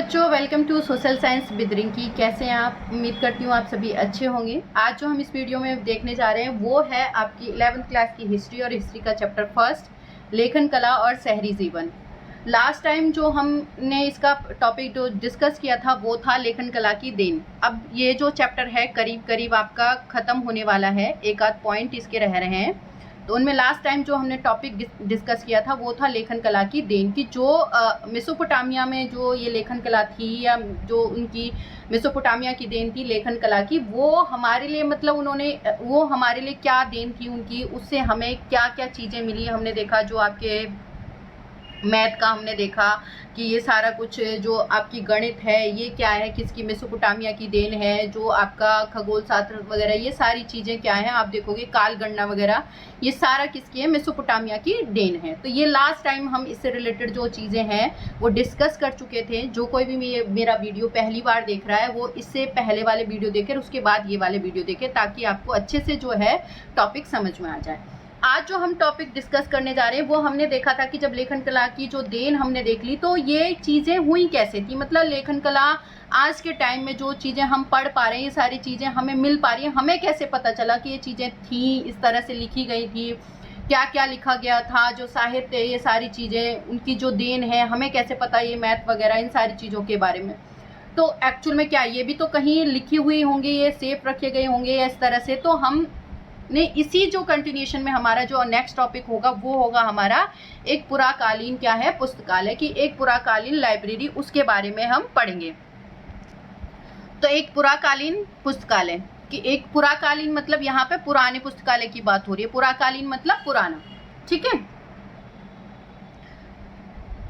बच्चों, welcome to social science with Rinki. कैसे हैं आप? उम्मीद करती हूँ आप सभी अच्छे होंगे। आज जो हम इस वीडियो में देखने जा रहे हैं वो है आपकी 11th क्लास की हिस्ट्री और हिस्ट्री का चैप्टर फर्स्ट, लेखन कला और शहरी जीवन। लास्ट टाइम जो हमने इसका टॉपिक जो डिस्कस किया था वो था लेखन कला की देन। अब ये जो चैप्टर है करीब करीब आपका ख़त्म होने वाला है, एक आध पॉइंट इसके रह रहे हैं। तो उनमें लास्ट टाइम जो हमने टॉपिक डिस्कस किया था वो था लेखन कला की देन की। जो मेसोपोटामिया में जो ये लेखन कला थी या जो उनकी मेसोपोटामिया की देन थी लेखन कला की, वो हमारे लिए मतलब उन्होंने वो हमारे लिए क्या देन थी उनकी, उससे हमें क्या क्या चीज़ें मिली। हमने देखा जो आपके मैथ का हमने देखा कि ये सारा कुछ जो आपकी गणित है ये क्या है, किसकी मेसोपोटामिया की देन है। जो आपका खगोल शास्त्र वगैरह ये सारी चीज़ें क्या हैं, आप देखोगे काल गणना वगैरह ये सारा किसकी है, मेसोपोटामिया की देन है। तो ये लास्ट टाइम हम इससे रिलेटेड जो चीज़ें हैं वो डिस्कस कर चुके थे। जो कोई भी मेरा वीडियो पहली बार देख रहा है वो इससे पहले वाले वीडियो देखे, उसके बाद ये वाले वीडियो देखे, ताकि आपको अच्छे से जो है टॉपिक समझ में आ जाए। आज जो हम टॉपिक डिस्कस करने जा रहे हैं वो हमने देखा था कि जब लेखन कला की जो देन हमने देख ली तो ये चीज़ें हुई कैसे थी। मतलब लेखन कला आज के टाइम में जो चीज़ें हम पढ़ पा रहे हैं, ये सारी चीज़ें हमें मिल पा रही हैं, हमें कैसे पता चला कि ये चीज़ें थी, इस तरह से लिखी गई थी, क्या क्या लिखा गया था, जो साहित्य ये सारी चीज़ें उनकी जो देन है, हमें कैसे पता ये मैथ वगैरह इन सारी चीज़ों के बारे में। तो एक्चुअल में क्या ये भी तो कहीं लिखी हुई होंगी, ये सेफ रखे गए होंगे या इस तरह से। तो हम ने इसी जो कंटिन्यूशन में हमारा जो नेक्स्ट टॉपिक होगा वो होगा हमारा एक पुराकालीन क्या है, पुस्तकालय की एक पुराकालीन लाइब्रेरी, उसके बारे में हम पढ़ेंगे। तो एक पुराकालीन पुस्तकालय कि एक पुराकालीन मतलब यहाँ पे पुराने पुस्तकालय की बात हो रही है, पुराकालीन मतलब पुराना, ठीक है।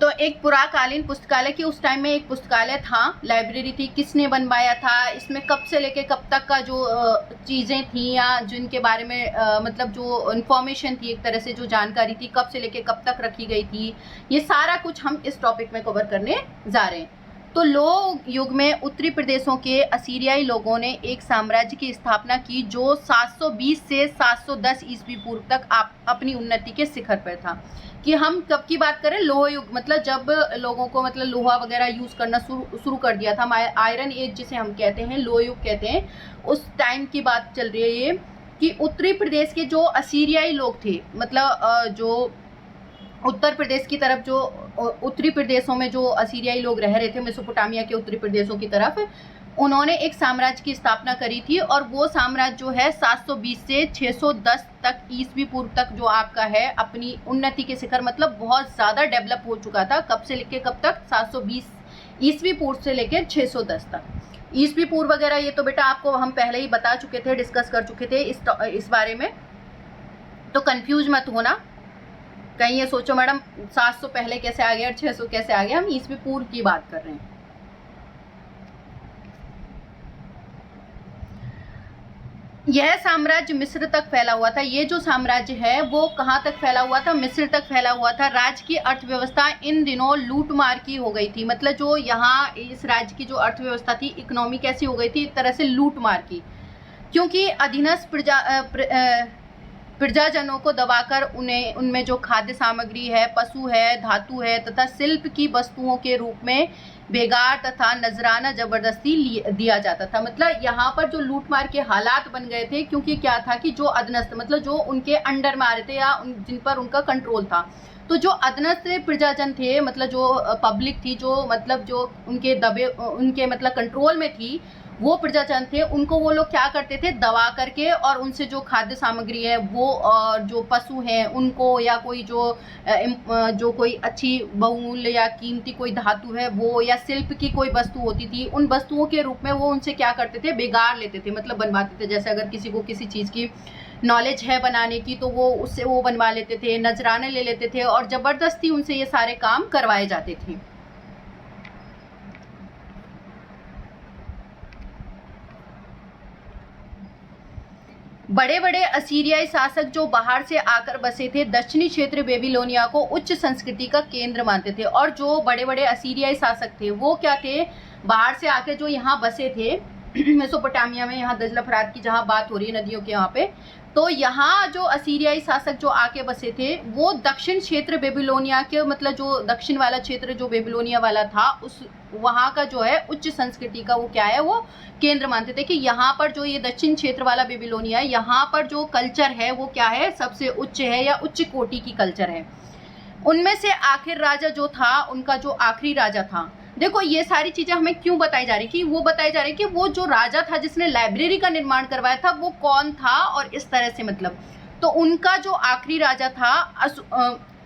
तो एक पुराकालीन पुस्तकालय की उस टाइम में एक पुस्तकालय था, लाइब्रेरी थी। किसने बनवाया था, इसमें कब से लेके कब तक का जो चीज़ें थी या जिनके बारे में मतलब जो इन्फॉर्मेशन थी, एक तरह से जो जानकारी थी, कब से लेके कब तक रखी गई थी, ये सारा कुछ हम इस टॉपिक में कवर करने जा रहे हैं। तो लोक युग में उत्तरी प्रदेशों के असीरियाई लोगों ने एक साम्राज्य की स्थापना की जो 720 से 710 ईस्वी पूर्व तक अपनी उन्नति के शिखर पर था। कि हम कब की बात करें, लोह युग, मतलब जब लोगों को मतलब लोहा वगैरह यूज़ करना शुरू कर दिया था, आयरन एज जिसे हम कहते हैं, लोह युग कहते हैं, उस टाइम की बात चल रही है ये। कि उत्तरी प्रदेश के जो असीरियाई लोग थे, मतलब जो उत्तर प्रदेश की तरफ जो उत्तरी प्रदेशों में जो असीरियाई लोग रह रहे थे, मेसोपोटामिया के उत्तरी प्रदेशों की तरफ, उन्होंने एक साम्राज्य की स्थापना करी थी। और वो साम्राज्य जो है 720 से 610 तक ईस्वी पूर्व तक जो आपका है अपनी उन्नति के शिखर, मतलब बहुत ज़्यादा डेवलप हो चुका था। कब से लेके कब तक, 720 ईस्वी पूर्व से लेकर 610 तक। ईस्वी पूर्व वगैरह ये तो बेटा आपको हम पहले ही बता चुके थे, डिस्कस कर चुके थे इस बारे में, तो कंफ्यूज मत होना। कहीं ये सोचो मैडम 700 पहले कैसे आ गया और 600 कैसे आ गया, हम ईस्वी पूर्व की बात कर रहे हैं। यह साम्राज्य मिस्र तक फैला हुआ था। ये जो साम्राज्य है वो कहाँ तक फैला हुआ था, मिस्र तक फैला हुआ था। राज्य की अर्थव्यवस्था इन दिनों लूटमार की हो गई थी। मतलब जो यहाँ इस राज्य की जो अर्थव्यवस्था थी, इकोनॉमी कैसी हो गई थी, एक तरह से लूटमार की, क्योंकि अधीनस्थ प्रजाजनों को दबाकर उन्हें उनमें जो खाद्य सामग्री है, पशु है, धातु है तथा शिल्प की वस्तुओं के रूप में बेगार तथा नजराना जबरदस्ती दिया जाता था। मतलब यहाँ पर जो लूटमार के हालात बन गए थे, क्योंकि क्या था कि जो अधीनस्थ मतलब जो उनके अंडर में आ रहे थे या जिन पर उनका कंट्रोल था, तो जो अधीनस्थ प्रजाजन थे, मतलब जो पब्लिक थी, जो मतलब जो उनके मतलब कंट्रोल में थी, वो प्रजाजन थे, उनको वो लोग क्या करते थे, दबा करके और उनसे जो खाद्य सामग्री है वो और जो पशु हैं उनको, या कोई जो कोई अच्छी बहुमूल्य या कीमती कोई धातु है वो, या शिल्प की कोई वस्तु होती थी, उन वस्तुओं के रूप में वो उनसे क्या करते थे, बेगार लेते थे, मतलब बनवाते थे। जैसे अगर किसी को किसी चीज़ की नॉलेज है बनाने की तो वो उससे वो बनवा लेते थे, नजराने ले लेते थे और ज़बरदस्ती उनसे ये सारे काम करवाए जाते थे। बड़े बड़े असीरियाई शासक जो बाहर से आकर बसे थे, दक्षिणी क्षेत्र बेबीलोनिया को उच्च संस्कृति का केंद्र मानते थे। और जो बड़े बड़े असीरियाई शासक थे वो क्या थे, बाहर से आके जो यहाँ बसे थे मेसोपोटामिया में, यहाँ दजला फरात की जहाँ बात हो रही है नदियों के यहाँ पे, तो यहाँ जो असीरियाई शासक जो आके बसे थे वो दक्षिण क्षेत्र बेबीलोनिया के, मतलब जो दक्षिण वाला क्षेत्र जो बेबीलोनिया वाला था, उस वहाँ का जो है उच्च संस्कृति का वो क्या है, वो केंद्र मानते थे कि यहाँ पर जो ये दक्षिण क्षेत्र वाला बेबीलोनिया है, यहाँ पर जो कल्चर है वो क्या है, सबसे उच्च है या उच्च कोटि की कल्चर है। उनमें से आखिर राजा जो था, उनका जो आखिरी राजा था, देखो ये सारी चीजें हमें क्यों बताई जा रही कि वो बताई जा रही कि वो जो राजा था जिसने लाइब्रेरी का निर्माण करवाया था वो कौन था, और इस तरह से मतलब तो उनका जो आखिरी राजा था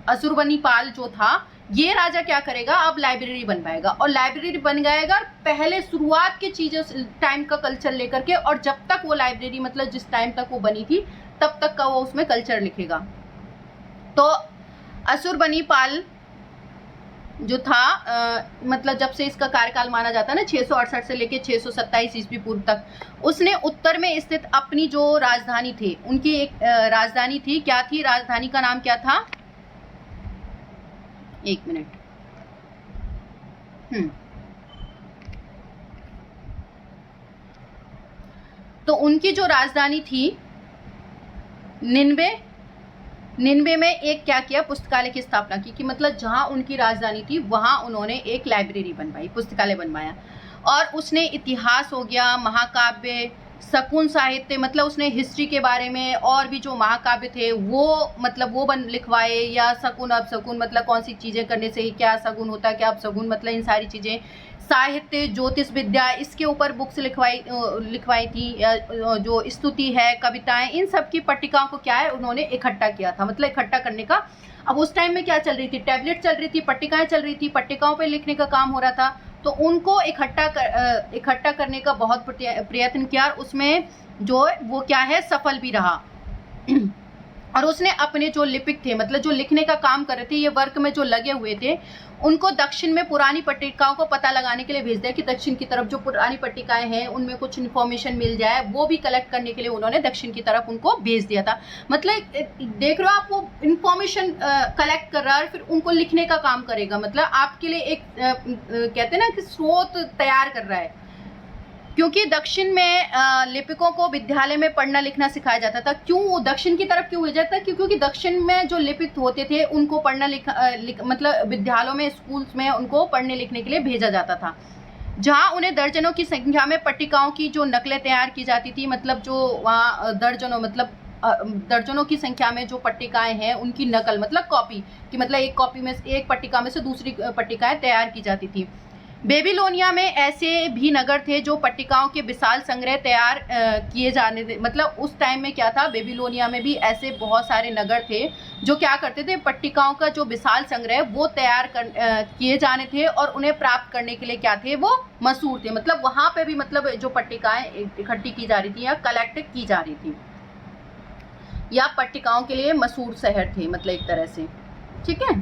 अशुरबनीपाल जो था, ये राजा क्या करेगा, अब लाइब्रेरी बनवाएगा, और लाइब्रेरी बन जाएगा पहले शुरुआत की चीजें टाइम का कल्चर लेकर के, और जब तक वो लाइब्रेरी मतलब जिस टाइम तक वो बनी थी तब तक का वो उसमें कल्चर लिखेगा। तो अशुरबनीपाल जो था मतलब जब से इसका कार्यकाल माना जाता है ना 668 से लेके 627 ईस्वी पूर्व तक, उसने उत्तर में स्थित अपनी जो राजधानी थी, उनकी एक राजधानी थी, क्या थी राजधानी का नाम क्या था, एक मिनट, तो उनकी जो राजधानी थी निन्वे में एक क्या किया, पुस्तकालय की स्थापना की, कि मतलब जहां उनकी राजधानी थी वहां उन्होंने एक लाइब्रेरी बनवाई, पुस्तकालय बनवाया। और उसने इतिहास हो गया, महाकाव्य, शकुन साहित्य, मतलब उसने हिस्ट्री के बारे में और भी जो महाकाव्य थे वो मतलब वो लिखवाए, या शकुन अपशकुन मतलब कौन सी चीज़ें करने से क्या शकुन होता है, क्या अपशकुन, मतलब इन सारी चीज़ें, साहित्य, ज्योतिष विद्या, इसके ऊपर बुक्स लिखवाई थी, जो स्तुति है, कविताएं, इन सब की पट्टिकाओं को क्या है उन्होंने इकट्ठा किया था, मतलब इकट्ठा करने का। अब उस टाइम में क्या चल रही थी, टैबलेट चल रही थी, पट्टिकाएं चल रही थी, पट्टिकाओं पे लिखने का काम हो रहा था, तो उनको इकट्ठा करने का बहुत प्रयत्न किया, और उसमें जो वो क्या है सफल भी रहा। और उसने अपने जो लिपिक थे, मतलब जो लिखने का काम कर रहे थे, ये वर्क में जो लगे हुए थे, उनको दक्षिण में पुरानी पट्टिकाओं को पता लगाने के लिए भेज दिया कि दक्षिण की तरफ जो पुरानी पट्टिकाएं हैं उनमें कुछ इन्फॉर्मेशन मिल जाए, वो भी कलेक्ट करने के लिए उन्होंने दक्षिण की तरफ उनको भेज दिया था। मतलब देख रहे हो आप, वो इन्फॉर्मेशन कलेक्ट कर रहा है, फिर उनको लिखने का काम करेगा, मतलब आपके लिए एक कहते हैं ना कि स्रोत तैयार कर रहा है। क्योंकि दक्षिण में लिपिकों को विद्यालय में पढ़ना लिखना सिखाया जाता था। क्यों दक्षिण की तरफ क्यों भेजा जाता है, क्योंकि दक्षिण में जो लिपिक होते थे उनको पढ़ना मतलब विद्यालयों में, स्कूल्स में उनको पढ़ने लिखने के लिए भेजा जाता था, जहां उन्हें दर्जनों की संख्या में पट्टिकाओं की जो नकलें तैयार की जाती थी, मतलब जो वहाँ दर्जनों की संख्या में जो पट्टिकाएं हैं उनकी नकल, मतलब कॉपी की, मतलब एक कॉपी में एक पट्टिका में से दूसरी पट्टिकाएं तैयार की जाती थी। बेबीलोनिया में ऐसे भी नगर थे जो पट्टिकाओं के विशाल संग्रह तैयार किए जाने थे, मतलब उस टाइम में क्या था, बेबीलोनिया में भी ऐसे बहुत सारे नगर थे जो क्या करते थे, पट्टिकाओं का जो विशाल संग्रह वो तैयार किए जाने थे, और उन्हें प्राप्त करने के लिए क्या थे, वो मशहूर थे। मतलब वहाँ पे भी मतलब जो पट्टिकाएं इकट्ठी की जा रही थी या कलेक्ट की जा रही थी, या पट्टिकाओं के लिए मशहूर शहर थे, मतलब एक तरह से, ठीक है।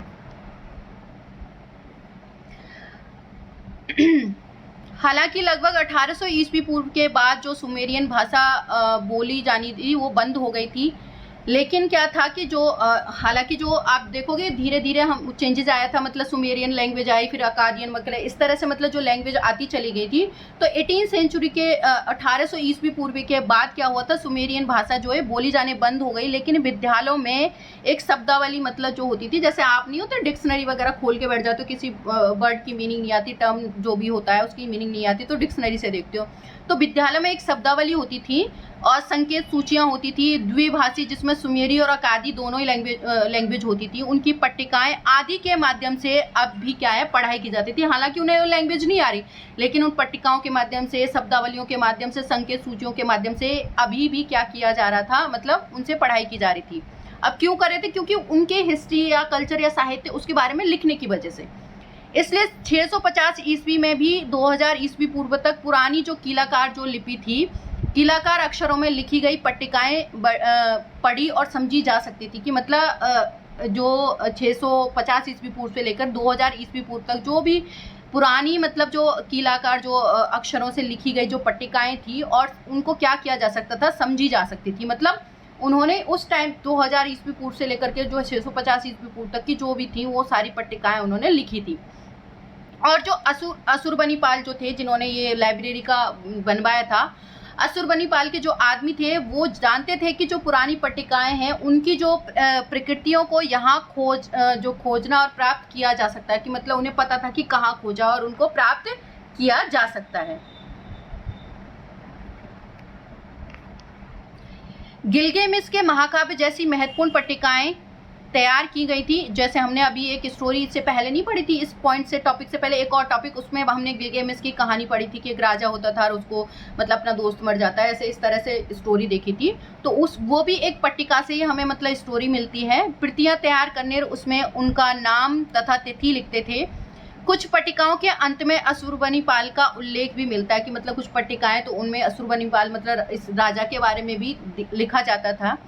हालांकि लगभग 1800 ईस्वी पूर्व के बाद जो सुमेरियन भाषा बोली जानी थी वो बंद हो गई थी, लेकिन क्या था कि जो हालांकि जो आप देखोगे धीरे धीरे हम चेंजेस आया था, मतलब सुमेरियन लैंग्वेज आई, फिर अकादियन वगैरह, इस तरह से मतलब जो लैंग्वेज आती चली गई थी। तो 18वीं सेंचुरी के 1800 ईस्वी पूर्व के बाद क्या हुआ था, सुमेरियन भाषा जो है बोली जाने बंद हो गई, लेकिन विद्यालयों में एक शब्दावली मतलब जो होती थी, जैसे आप नहीं होते डिक्शनरी वगैरह खोल के बैठ जाते हो, किसी वर्ड की मीनिंग नहीं आती, टर्म जो भी होता है उसकी मीनिंग नहीं आती, तो डिक्शनरी से देखते हो, तो विद्यालय में एक शब्दावली होती थी और संकेत सूचियां होती थी द्विभाषी, जिसमें सुमेरी और अकादी दोनों ही लैंग्वेज होती थी। उनकी पट्टिकाएं आदि के माध्यम से अब भी क्या है पढ़ाई की जाती थी, हालांकि उन्हें लैंग्वेज नहीं आ रही, लेकिन उन पट्टिकाओं के माध्यम से, शब्दावलियों के माध्यम से, संकेत सूचियों के माध्यम से अभी भी क्या किया जा रहा था, मतलब उनसे पढ़ाई की जा रही थी। अब क्यों कर रहे थे, क्योंकि उनके हिस्ट्री या कल्चर या साहित्य उसके बारे में लिखने की वजह से। इसलिए 650 ईस्वी में भी 2000 ईस्वी पूर्व तक पुरानी जो कीलाकार जो लिपि थी, कीलाकार अक्षरों में लिखी गई पट्टिकाएं पढ़ी और समझी जा सकती थी, कि मतलब जो 650 ईस्वी पूर्व से लेकर 2000 ईस्वी पूर्व तक जो भी पुरानी मतलब जो कीलाकार जो अक्षरों से लिखी गई जो पट्टिकाएं थी, और उनको क्या किया जा सकता था, समझी जा सकती थी। मतलब उन्होंने उस टाइम 2000 ईस्वी पूर्व से लेकर के जो 650 ईस्वी पूर्व तक की जो भी थी वो सारी पट्टिकाएं उन्होंने लिखी थी। और जो अशुरबनीपाल जो थे, जिन्होंने ये लाइब्रेरी का बनवाया था, असुरबनीपाल के जो आदमी थे वो जानते थे कि जो पुरानी पट्टिकाएं हैं उनकी जो प्रकृतियों को यहाँ खोजना और प्राप्त किया जा सकता है, कि मतलब उन्हें पता था कि कहाँ खोजा और उनको प्राप्त किया जा सकता है। गिलगामेश के महाकाव्य जैसी महत्वपूर्ण पट्टिकाएं तैयार की गई थी। जैसे हमने अभी एक स्टोरी इससे पहले नहीं पढ़ी थी, इस पॉइंट से टॉपिक से पहले एक और टॉपिक, उसमें हमने गिलगामेश की कहानी पढ़ी थी कि एक राजा होता था और उसको मतलब अपना दोस्त मर जाता है, ऐसे इस तरह से स्टोरी देखी थी। तो वो भी एक पट्टिका से ही हमें मतलब स्टोरी मिलती है। प्रतियां तैयार करने उसमें उनका नाम तथा तिथि लिखते थे। कुछ पट्टिकाओं के अंत में असुरबनीपाल का उल्लेख भी मिलता है कि मतलब कुछ पट्टिकाएं तो उनमें असुरबनीपाल मतलब इस राजा के बारे में भी लिखा जाता था।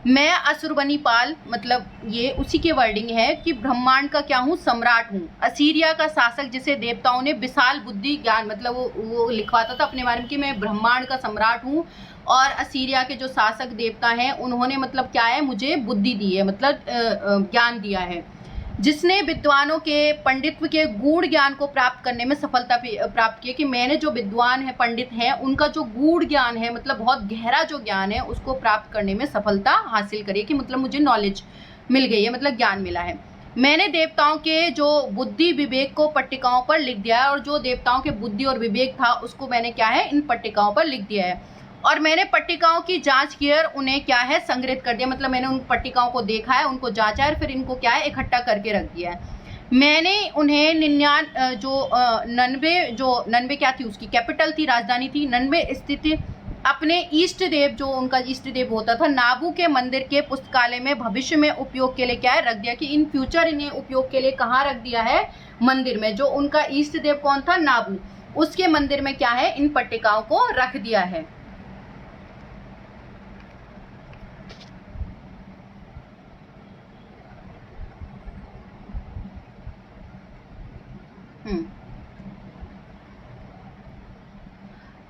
मैं असुरबनीपाल मतलब ये उसी की वर्डिंग है कि ब्रह्मांड का क्या हूँ, सम्राट हूँ, असीरिया का शासक जिसे देवताओं ने विशाल बुद्धि ज्ञान मतलब वो लिखवाता था अपने बारे में कि मैं ब्रह्मांड का सम्राट हूँ, और असीरिया के जो शासक देवता हैं उन्होंने मतलब क्या है, मुझे बुद्धि दी है, मतलब ज्ञान दिया है, जिसने विद्वानों के पंडित्व के गूढ़ ज्ञान को प्राप्त करने में सफलता प्राप्त की, कि मैंने जो विद्वान है पंडित हैं उनका जो गूढ़ ज्ञान है मतलब बहुत गहरा जो ज्ञान है उसको प्राप्त करने में सफलता हासिल करी, कि मतलब मुझे नॉलेज मिल गई है, मतलब ज्ञान मिला है। मैंने देवताओं के जो बुद्धि विवेक को पट्टिकाओं पर लिख दिया है, और जो देवताओं के बुद्धि और विवेक था उसको मैंने क्या है, इन पट्टिकाओं पर लिख दिया है। और मैंने पट्टिकाओं की जांच की और उन्हें क्या है, संग्रहित कर दिया, मतलब मैंने उन पट्टिकाओं को देखा है, उनको जांचा है और फिर इनको क्या है, इकट्ठा करके रख दिया है। मैंने उन्हें 99 क्या थी, उसकी कैपिटल थी, राजधानी थी, 99 स्थित अपने इष्ट देव, जो उनका इष्ट देव होता था, नाबू के मंदिर के पुस्तकालय में भविष्य में उपयोग के लिए क्या है, रख दिया, कि इन फ्यूचर इन्हें उपयोग के लिए कहाँ रख दिया है, मंदिर में। जो उनका इष्ट देव कौन था, नाबू, उसके मंदिर में क्या है, इन पट्टिकाओं को रख दिया है।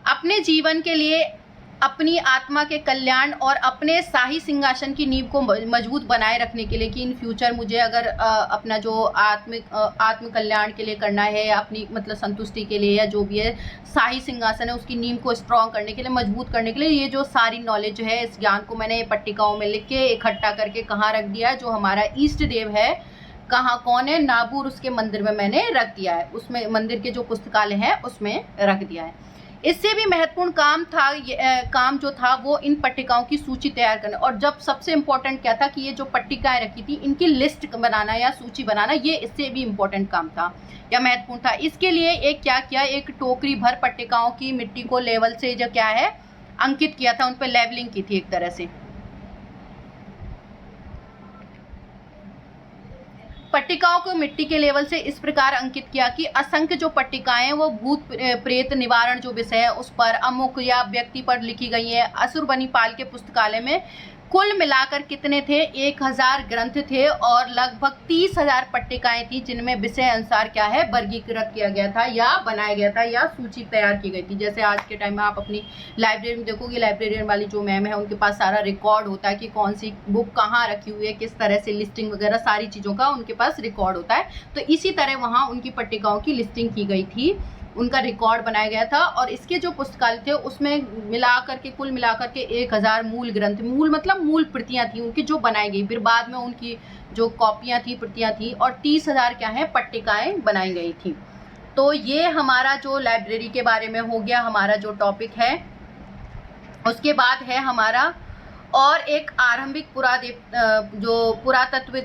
अपने जीवन के लिए, अपनी आत्मा के कल्याण और अपने शाही सिंहासन की नींव को मजबूत बनाए रखने के लिए, कि इन फ्यूचर मुझे अगर अपना जो आत्म कल्याण के लिए करना है, अपनी मतलब संतुष्टि के लिए या जो भी है, शाही सिंहासन है उसकी नींव को स्ट्रॉन्ग करने के लिए, मजबूत करने के लिए, ये जो सारी नॉलेज है, इस ज्ञान को मैंने पट्टिकाओं में लिख के इकट्ठा करके कहाँ रख दिया है, जो हमारा इष्ट देव है, कहाँ कौन है, नाबूर, उसके मंदिर में मैंने रख दिया है, उसमें मंदिर के जो पुस्तकालय है उसमें रख दिया है। इससे भी महत्वपूर्ण काम जो था वो इन पट्टिकाओं की सूची तैयार करना, और जब सबसे इम्पोर्टेंट क्या था कि ये जो पट्टिकाएं रखी थी इनकी लिस्ट बनाना या सूची बनाना, ये इससे भी इम्पोर्टेंट काम था या महत्वपूर्ण था। इसके लिए एक क्या किया, एक टोकरी भर पट्टिकाओं की मिट्टी को लेवल से जो क्या है अंकित किया था, उन पर लेवलिंग की थी एक तरह से। पट्टिकाओं को मिट्टी के लेवल से इस प्रकार अंकित किया कि असंख्य जो पट्टिकाएं वो भूत प्रेत निवारण जो विषय है उस पर, अमुक या व्यक्ति पर लिखी गई है। असुरबनीपाल के पुस्तकालय में कुल मिलाकर कितने थे, 1000 ग्रंथ थे और लगभग 30,000 पट्टिकाएं थी, जिनमें विषय अनुसार क्या है, वर्गीकृत किया गया था या बनाया गया था या सूची तैयार की गई थी। जैसे आज के टाइम में आप अपनी लाइब्रेरी में देखोगे, लाइब्रेरियन वाली जो मैम है उनके पास सारा रिकॉर्ड होता है कि कौन सी बुक कहाँ रखी हुई है, किस तरह से लिस्टिंग वगैरह सारी चीज़ों का उनके पास रिकॉर्ड होता है। तो इसी तरह वहाँ उनकी पट्टिकाओं की लिस्टिंग की गई थी, उनका रिकॉर्ड बनाया गया था, और इसके जो पुस्तकालय थे उसमें मिलाकर के कुल मिलाकर के 1000 मूल ग्रंथ, मूल मतलब मूल प्रतियां थी उनकी जो बनाई गई, फिर बाद में उनकी जो कॉपियां थी, प्रतियां थी, और 30,000 क्या है पट्टिकाएं बनाई गई थी। तो ये हमारा जो लाइब्रेरी के बारे में हो गया, हमारा जो टॉपिक है। उसके बाद है हमारा और एक आरंभिक पुरातत्व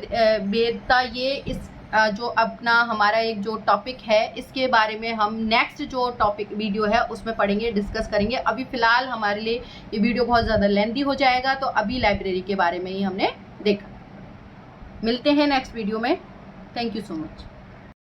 वेदता, ये इस जो अपना हमारा एक जो टॉपिक है इसके बारे में हम नेक्स्ट जो टॉपिक वीडियो है उसमें पढ़ेंगे, डिस्कस करेंगे। अभी फ़िलहाल हमारे लिए ये वीडियो बहुत ज़्यादा लेंथी हो जाएगा, तो अभी लाइब्रेरी के बारे में ही हमने देखा। मिलते हैं नेक्स्ट वीडियो में। Thank you so much.